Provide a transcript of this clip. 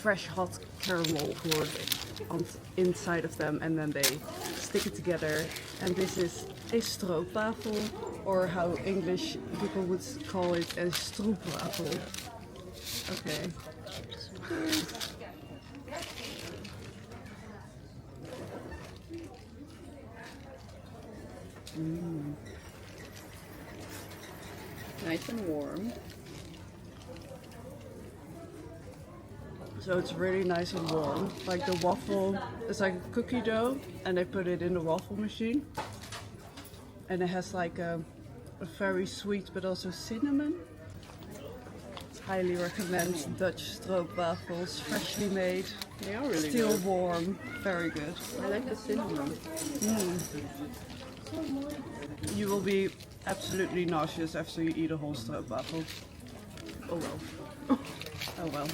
fresh hot caramel poured on inside of them, and then they stick it together. And this is a stroopwafel, or how English people would call it a stroopwafel. Okay. Nice and warm. So it's really nice and warm. Like the waffle, it's like a cookie dough, and they put it in the waffle machine. And it has like a very sweet but also cinnamon. Highly recommend Dutch stroopwafels, freshly made, They are really still good. warm, very good. I like the cinnamon. You will be absolutely nauseous after you eat a whole stroopwafel. Oh well. Oh well.